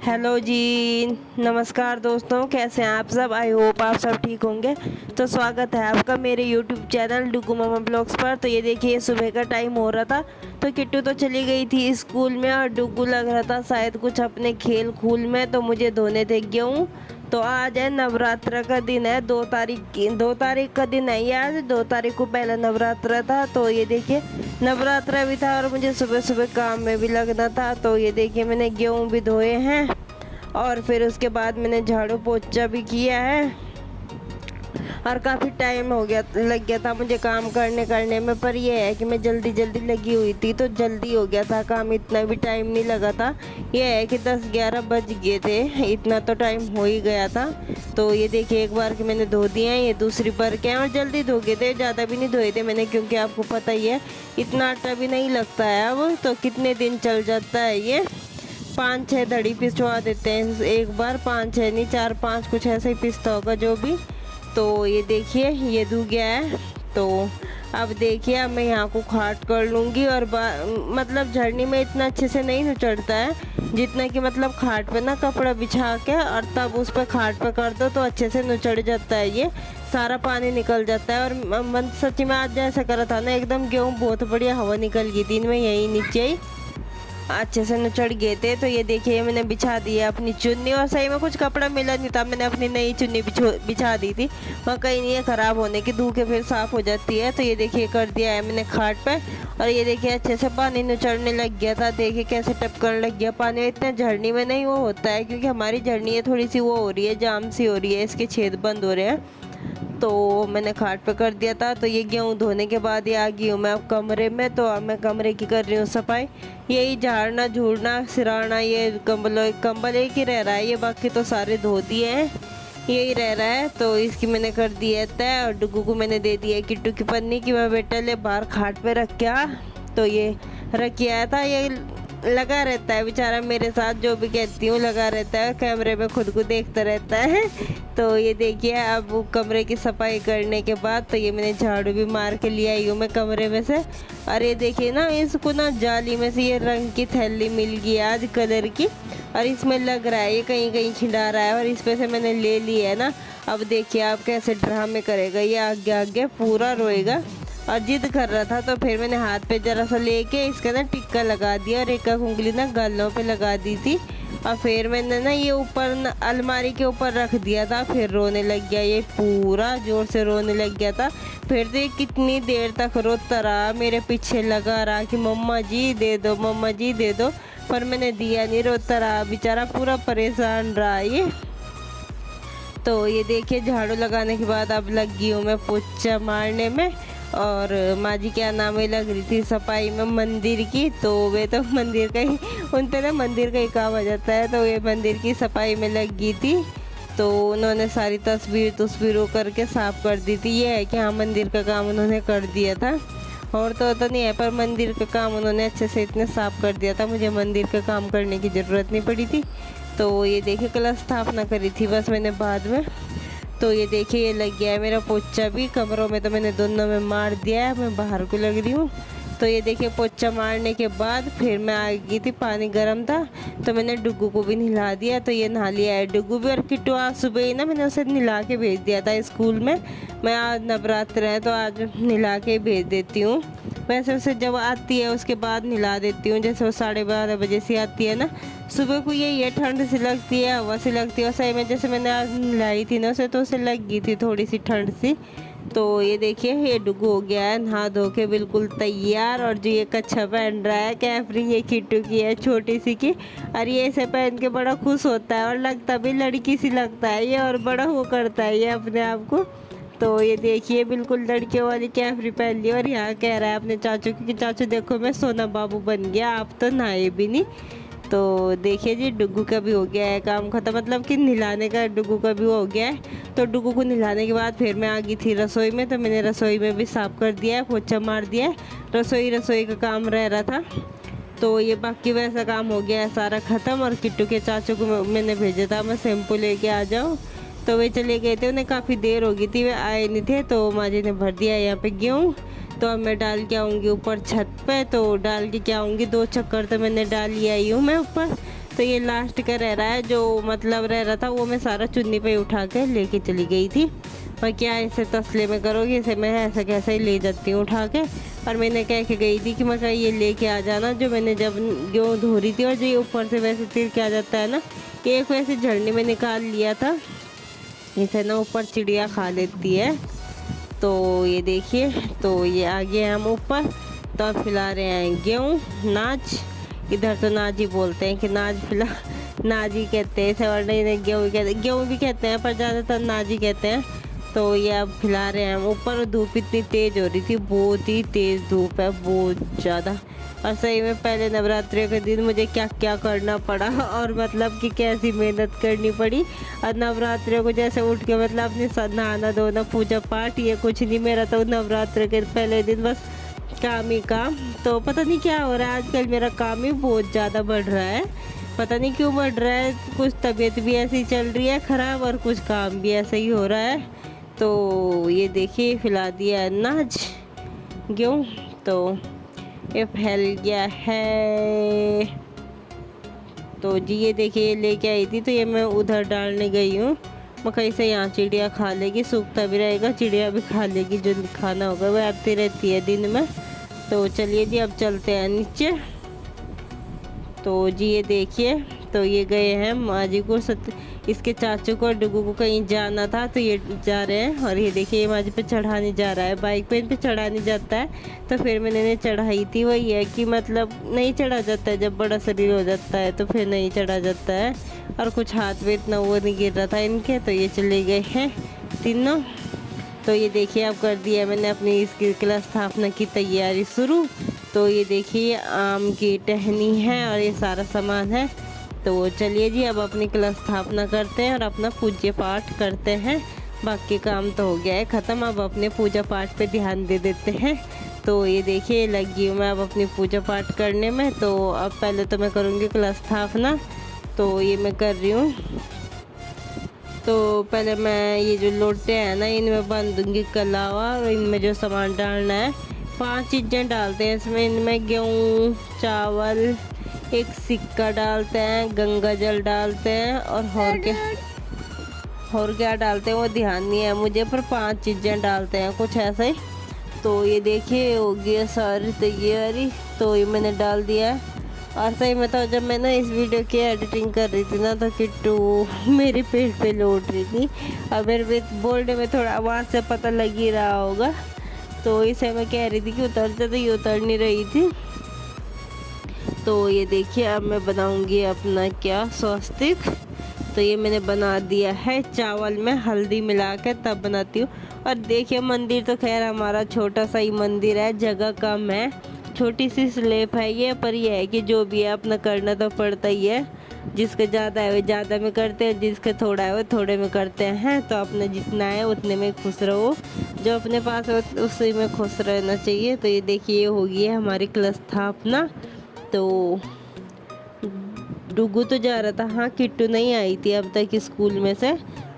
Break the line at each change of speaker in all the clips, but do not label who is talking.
Hello जी, नमस्कार दोस्तों, कैसे हैं आप सब। आई होप आप सब ठीक होंगे। तो स्वागत है आपका मेरे यूट्यूब चैनल डुगू मामा ब्लॉग्स पर। तो ये देखिए सुबह का टाइम हो रहा था, तो किट्टू तो चली गई थी स्कूल में और डुगू लग रहा था शायद कुछ अपने खेल खूल में, तो मुझे धोने थे गेहूँ। तो आज है नवरात्र का दिन है, 2 तारीख का दिन है ये। आज 2 तारीख को पहला नवरात्र था। तो ये देखिए नवरात्र भी था और मुझे सुबह सुबह काम में भी लगना था। तो ये देखिए मैंने गेहूँ भी धोए हैं और फिर उसके बाद मैंने झाड़ू पोछा भी किया है। और काफ़ी टाइम लग गया था मुझे काम करने में, पर यह है कि मैं जल्दी जल्दी लगी हुई थी तो जल्दी हो गया था काम, इतना भी टाइम नहीं लगा था। यह है कि 10-11 बज गए थे, इतना तो टाइम हो ही गया था। तो ये देखिए एक बार कि मैंने धो दिए हैं, ये दूसरी बार के हैं और जल्दी धो गए थे, ज़्यादा भी नहीं धोए थे मैंने, क्योंकि आपको पता ही है इतना आटा भी नहीं लगता है अब, तो कितने दिन चल जाता है ये। 5-6 धड़ी पिसवा देते हैं एक बार, 5-6 नहीं 4-5 कुछ ऐसे ही पिसता होगा जो भी। तो ये देखिए ये धो गया है। तो अब देखिए अब मैं यहाँ को खाट कर लूँगी और मतलब झड़नी में इतना अच्छे से नहीं नुचड़ता है जितना कि मतलब खाट पे ना कपड़ा बिछा के और तब उस पर खाट पे कर दो तो अच्छे से नुचड़ जाता है, ये सारा पानी निकल जाता है। और मन सच्ची में आज जैसा करा था ना, एकदम गेहूँ बहुत बढ़िया हवा निकल गई थी इनमें, यही नीचे ही अच्छे से नचड़ गए थे। तो ये देखिए मैंने बिछा दी है अपनी चुन्नी, और सही में कुछ कपड़ा मिला नहीं था, मैंने अपनी नई चुन्नी बिछा दी थी, वहाँ कहीं नहीं है ख़राब होने की, धो के फिर साफ़ हो जाती है। तो ये देखिए कर दिया है मैंने खाट पे, और ये देखिए अच्छे से पानी नचड़ने लग गया था, देखिए कैसे टपकने लग गया पानी। इतना झड़नी में नहीं वो होता है क्योंकि हमारी झड़नी है थोड़ी सी वो हो रही है, जाम सी हो रही है, इसके छेद बंद हो रहे हैं। तो मैंने खाट पे कर दिया था। तो ये गेहूँ धोने के बाद ये आ गई हूँ मैं अब कमरे में। तो अब मैं कमरे की कर रही हूँ सफाई, यही झाड़ना झूड़ना सिराना, ये कंबल एक ही रह रहा है, ये बाकी तो सारे धो दिए हैं, यही रह रहा है। तो इसकी मैंने कर दी है तय, और डुगू को मैंने दे दिया किट्टू की पन्नी की मैं बेटा ले बाहर खाट पे रख के आ। तो ये रख के आया था, ये लगा रहता है बेचारा मेरे साथ, जो भी कहती हूँ लगा रहता है, कैमरे में खुद को देखता रहता है। तो ये देखिए अब कमरे की सफाई करने के बाद तो ये मैंने झाड़ू भी मार के ले आई हूँ मैं कमरे में से। और ये देखिए ना इसको ना जाली में से ये रंग की थैली मिल गई आज कलर की, और इसमें लग रहा है ये कहीं कहीं खिंडा रहा है, और इस पे से मैंने ले ली है ना। अब देखिए आप कैसे ड्रामे करेगा ये, आगे आगे पूरा रोएगा। और जिद कर रहा था तो फिर मैंने हाथ पे जरा सा लेके इसका ना टिक्का लगा दिया और एक उंगली ना गालों पे लगा दी थी, और फिर मैंने ना ये ऊपर अलमारी के ऊपर रख दिया था। फिर रोने लग गया, ये पूरा जोर से रोने लग गया था। फिर तो ये कितनी देर तक रोता रहा, मेरे पीछे लगा रहा कि मम्मा जी दे दो, मम्मा जी दे दो, पर मैंने दिया नहीं, रोता रहा बेचारा, पूरा परेशान रहा ये। तो ये देखिए झाड़ू लगाने के बाद अब लग गई हूँ मैं पोछा मारने में। और माँ जी क्या नाम है लग रही थी सफाई में मंदिर की, तो वे तो मंदिर का ही, उन पे ना मंदिर का ही काम आ जाता है, तो ये मंदिर की सफाई में लग गई थी। तो उन्होंने सारी तस्वीरों करके साफ़ कर दी थी। ये है कि हाँ मंदिर का काम उन्होंने कर दिया था, और तो नहीं है पर मंदिर का काम उन्होंने अच्छे से इतने साफ़ कर दिया था, मुझे मंदिर का काम करने की ज़रूरत नहीं पड़ी थी। तो ये देखिए कलश स्थापना करी थी बस मैंने बाद में। तो ये देखिए ये लग गया है मेरा पोछा भी, कमरों में तो मैंने दोनों में मार दिया है, मैं बाहर को लग रही हूँ। तो ये देखिए पोछा मारने के बाद फिर मैं आ गई थी, पानी गर्म था तो मैंने डुगू को भी नहला दिया। तो ये नहा लिया है डुगू भी, और किट्टू आज सुबह ही ना मैंने उसे नहला के भेज दिया था स्कूल में, मैं आज नवरात्र है तो आज नहला के भेज देती हूँ। वैसे उसे जब आती है उसके बाद नहला देती हूँ, जैसे वो 12:30 बजे से आती है ना सुबह को, ये ठंड सी लगती है, हवा सी लगती है, और सही में जैसे मैंने आज नहलाई थी ना उसे तो उसे लग गई थी थोड़ी सी ठंड सी। तो ये देखिए ये डुगू हो गया है नहा धो के बिल्कुल तैयार, और जो ये कच्छा पहन रहा है कैफरी, ये किट्टू की है छोटी सी की, और ये इसे पहन के बड़ा खुश होता है और लगता भी लड़की सी लगता है ये, और बड़ा वो करता है ये अपने आप को। तो ये देखिए बिल्कुल लड़कियों वाली कैफरी पहन ली, और यहाँ कह रहा है अपने चाचू की कि चाचू देखो मैं सोना बाबू बन गया, आप तो नहाए भी नहीं। तो देखिए जी डुगू का भी हो गया है काम खत्म, मतलब कि नहलाने का डुगू का भी हो गया है। तो डुगू को नहलाने के बाद फिर मैं आ गई थी रसोई में, तो मैंने रसोई में भी साफ़ कर दिया है, पोछा मार दिया है, रसोई का काम रह रहा था। तो ये बाकी वैसा काम हो गया है सारा ख़त्म। और किट्टू के चाचू को मैंने भेजा था मैं शैम्पू लेके आ जाओ, तो वे चले गए थे, उन्हें काफ़ी देर हो गई थी, वे आए नहीं थे। तो माँ जी ने भर दिया यहाँ पे गेहूँ, तो अब मैं डाल के आऊँगी ऊपर छत पे, तो डाल के क्या आऊँगी, 2 चक्कर तो मैंने डाल ही आई हूँ मैं ऊपर। तो ये लास्ट का रह रहा है, जो मतलब रह रहा था वो मैं सारा चुन्नी पे उठा के लेके चली गई थी। पर क्या इसे तसले में करोगे, इसे मैं ऐसा कैसे ही ले जाती हूँ उठा के। और मैंने कह के गई थी कि मैं कहा ये लेके आ जाना, जो मैंने जब गेहूँ धो रही थी और जो ये ऊपर से वैसे तिल के आ जाता है ना, एक वैसे झड़ने में निकाल लिया था। इसे ना ऊपर चिड़िया खा लेती है। तो ये देखिए, तो ये आ गए हम ऊपर। तो अब खिला रहे हैं गेहूँ, नाच। इधर तो नाज ही बोलते हैं कि नाज खिला, नाज ही कहते हैं इसे, वरना इन्हें गेहूँ कहते हैं, गेहूँ भी कहते हैं पर ज़्यादातर नाज ही कहते हैं। तो ये अब खिला रहे हैं हम ऊपर। धूप इतनी तेज़ हो रही थी, बहुत ही तेज़ धूप है, बहुत ज़्यादा। और सही में पहले नवरात्रि के दिन मुझे क्या क्या करना पड़ा, और मतलब कि कैसी मेहनत करनी पड़ी। और नवरात्रि को जैसे उठ के मतलब अपने नहाना धोना पूजा पाठ ये कुछ नहीं, मेरा तो नवरात्रि के पहले दिन बस काम ही काम। तो पता नहीं क्या हो रहा है आजकल, मेरा काम ही बहुत ज़्यादा बढ़ रहा है, पता नहीं क्यों बढ़ रहा है। कुछ तबीयत भी ऐसी चल रही है ख़राब और कुछ काम भी ऐसे ही हो रहा है। तो ये देखिए खिला दिया अनाज गेहूँ, तो ये फैल गया है। तो जी ये देखिए लेके आई थी, तो ये मैं उधर डालने गई हूँ। मैं कहीं से यहाँ चिड़िया खा लेगी, सूखता भी रहेगा, चिड़िया भी खा लेगी, जो खाना होगा वह आती रहती है दिन में। तो चलिए जी अब चलते हैं नीचे। तो जी ये देखिए, तो ये गए हैं माँ जी को इसके चाचू को और डुगू को कहीं जाना था, तो ये जा रहे हैं। और ये देखिए ये माँ जी पे चढ़ाने जा रहा है, बाइक पे इन पे चढ़ाने जाता है। तो फिर मैंने इन्हें चढ़ाई थी, वही है कि मतलब नहीं चढ़ा जाता है, जब बड़ा शरीर हो जाता है तो फिर नहीं चढ़ा जाता है। और कुछ हाथ में इतना वो नहीं गिर रहा था इनके, तो ये चले गए हैं तीनों। तो ये देखिए अब कर दिया मैंने अपनी इसकी क्लास स्थापना की तैयारी शुरू। तो ये देखिए आम की टहनी है और ये सारा सामान है। तो चलिए जी अब अपनी क्लास स्थापना करते हैं और अपना पूज्य पाठ करते हैं। बाकी काम तो हो गया है ख़त्म, अब अपने पूजा पाठ पे ध्यान दे देते हैं। तो ये देखिए लगी हूँ मैं अब अपनी पूजा पाठ करने में। तो अब पहले तो मैं करूँगी क्लास स्थापना, तो ये मैं कर रही हूँ। तो पहले मैं ये जो लोटे हैं ना इनमें बांध दूँगी कलावा, और इनमें जो सामान डालना है 5 चीज़ें डालते हैं इसमें। इनमें गेहूँ, चावल, एक सिक्का डालते हैं, गंगा जल डालते हैं, और क्या डालते हैं वो ध्यान नहीं है मुझे, पर 5 चीज़ें डालते हैं कुछ ऐसा ही। तो ये देखिए हो गया सारी तैयारी, तो ये मैंने डाल दिया है। और सही में तो जब मैं ना इस वीडियो की एडिटिंग कर रही थी ना, तो किट्टू मेरे पेट पे लौट रही थी, और मेरे बोलने में थोड़ा आवाज़ से पता लग ही रहा होगा। तो इसे मैं कह रही थी कि उतर जा, तो ये उतर नहीं रही थी। तो ये देखिए अब मैं बनाऊंगी अपना क्या स्वस्तिक। तो ये मैंने बना दिया है, चावल में हल्दी मिला के तब बनाती हूँ। और देखिए मंदिर तो खैर हमारा छोटा सा ही मंदिर है, जगह कम है, छोटी सी स्लेब है ये, पर ये है कि जो भी है अपना करना तो पड़ता ही है। जिसके ज़्यादा है वो ज़्यादा में करते हैं, जिसके थोड़ा है वो थोड़े में करते हैं। तो अपने जितना है उतने में खुश रहो, जो अपने पास है उसी में खुश रहना चाहिए। तो ये देखिए हो गई है हमारी क्लास स्थापना। तो डुगू तो जा रहा था, हाँ किट्टू नहीं आई थी अब तक स्कूल में से,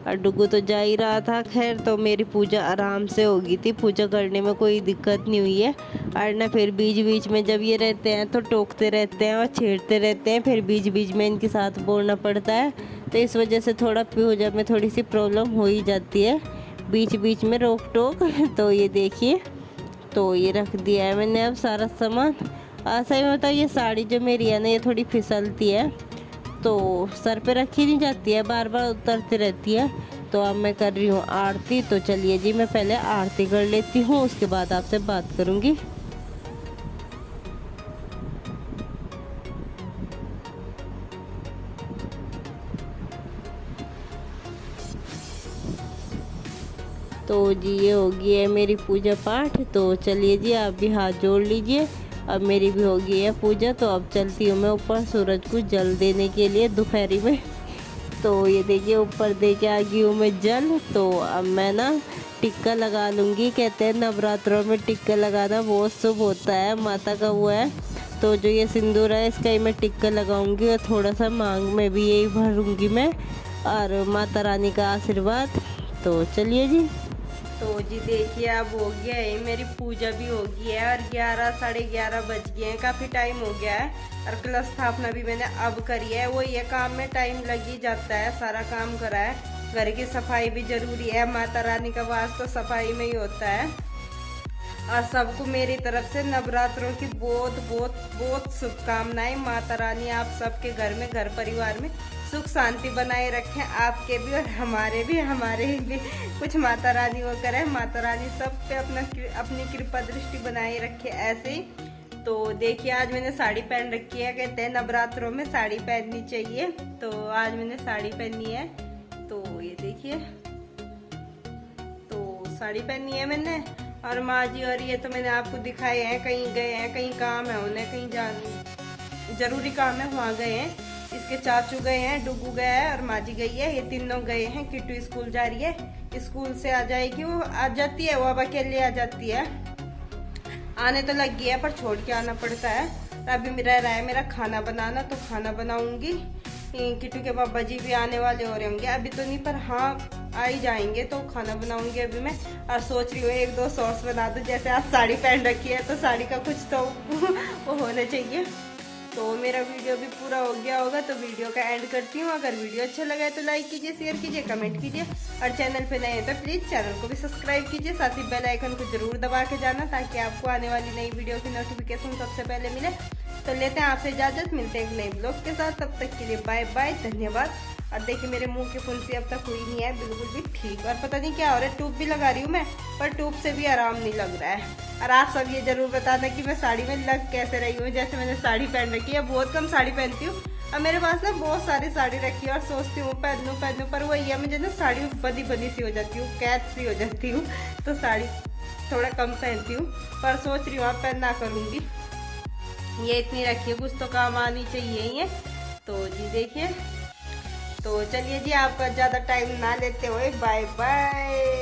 और डुगू तो जा ही रहा था। खैर तो मेरी पूजा आराम से हो गई थी, पूजा करने में कोई दिक्कत नहीं हुई है। और ना फिर बीच बीच में जब ये रहते हैं तो टोकते रहते हैं और छेड़ते रहते हैं, फिर बीच बीच में इनके साथ बोलना पड़ता है। तो इस वजह से थोड़ा पूजा में थोड़ी सी प्रॉब्लम हो ही जाती है, बीच बीच में रोक टोक। तो ये देखिए, तो ये रख दिया है मैंने अब सारा सामान। सही में बताओ ये साड़ी जो मेरी है ना ये थोड़ी फिसलती है, तो सर पे रखी नहीं जाती है, बार बार उतरती रहती है। तो अब मैं कर रही हूँ आरती। तो चलिए जी मैं पहले आरती कर लेती हूँ, उसके बाद आपसे बात करूँगी। तो जी ये हो गई है मेरी पूजा पाठ। तो चलिए जी आप भी हाथ जोड़ लीजिए, अब मेरी भी हो गई है पूजा। तो अब चलती हूँ मैं ऊपर सूरज को जल देने के लिए दोपहरी में। तो ये देखिए ऊपर दे के आ गई हूँ मैं जल। तो अब मैं ना टिक्का लगा लूँगी, कहते हैं नवरात्रों में टिक्का लगाना बहुत शुभ होता है, माता का वो है। तो जो ये सिंदूर है इसका ही मैं टिक्का लगाऊंगी, और थोड़ा सा मांग में भी यही भरूंगी मैं, और माता रानी का आशीर्वाद। तो चलिए जी। तो जी देखिए अब हो गया है, मेरी पूजा भी हो गई है, और 11 साढ़े 11 बज गए हैं, काफ़ी टाइम हो गया है। और क्लच था अपना भी मैंने अब करी है। वो ये काम में टाइम लग ही जाता है, सारा काम करा है। घर की सफाई भी जरूरी है, माता रानी का वास तो सफाई में ही होता है। और सबको मेरी तरफ से नवरात्रों की बहुत बहुत बहुत शुभकामनाएं। माता रानी आप सबके घर में, घर परिवार में सुख शांति बनाए रखें, आपके भी और हमारे भी कुछ माता रानी वो करे। माता रानी सब पे अपनी कृपा दृष्टि बनाए रखे ऐसे ही। तो देखिए आज मैंने साड़ी पहन रखी है, कहते हैं नवरात्रों में साड़ी पहननी चाहिए, तो आज मैंने साड़ी पहनी है। तो ये देखिए, तो साड़ी पहनी है मैंने। और माँ जी और ये तो मैंने आपको दिखाए हैं, कहीं गए हैं, कहीं काम है उन्हें, कहीं जरूरी काम है वहाँ गए हैं। इसके चाचू गए हैं, डुगू गया है और माँ जी गई है, ये तीनों गए हैं। किट्टू स्कूल जा रही है, स्कूल से आ जाएगी, वो आ जाती है, वो अब अकेले आ जाती है। आने तो लग गया है पर छोड़ के आना पड़ता है। अभी मेरा रहा है मेरा खाना बनाना, तो खाना बनाऊंगी। किट्टू के पापा जी भी आने वाले हो रहे होंगे, अभी तो नहीं पर हाँ आ ही जाएंगे, तो खाना बनाऊंगी अभी मैं। और सोच रही हूँ 1-2 शॉर्ट्स बना दूँ, जैसे आज साड़ी पहन रखी है तो साड़ी का कुछ तो वो होना चाहिए। तो मेरा वीडियो भी पूरा हो गया होगा, तो वीडियो का एंड करती हूँ। अगर वीडियो अच्छा लगा है तो लाइक कीजिए, शेयर कीजिए, कमेंट कीजिए, और चैनल पे नए हैं तो प्लीज़ चैनल को भी सब्सक्राइब कीजिए। साथ ही बेल आइकन को जरूर दबा के जाना, ताकि आपको आने वाली नई वीडियो की नोटिफिकेशन सबसे पहले मिले। तो लेते हैं आपसे इजाज़त, मिलते हैं एक नए ब्लॉग के साथ, तब तक के लिए बाय बाय, धन्यवाद। और देखिए मेरे मुंह की फुंसी अब तक हुई नहीं है बिल्कुल भी ठीक, और पता नहीं क्या हो रहा है, ट्यूब भी लगा रही हूँ मैं, पर ट्यूब से भी आराम नहीं लग रहा है। और आप सब ये जरूर बताना कि मैं साड़ी में लग कैसे रही हूँ। जैसे मैंने साड़ी पहन रखी है, बहुत कम साड़ी पहनती हूँ, और मेरे पास ना बहुत सारी साड़ी रखी है, और सोचती हूँ पहनूं, पर वही है मुझे ना साड़ी में बंदी सी हो जाती हूँ, कैद सी हो जाती हूँ, तो साड़ी थोड़ा कम पहनती हूँ। पर सोच रही हूँ अब पहनना करूँगी। ये इतनी रखी है, कुछ तो काम आनी चाहिए ये। तो जी देखिए, तो चलिए जी, आपका ज़्यादा टाइम ना लेते हुए बाय बाय।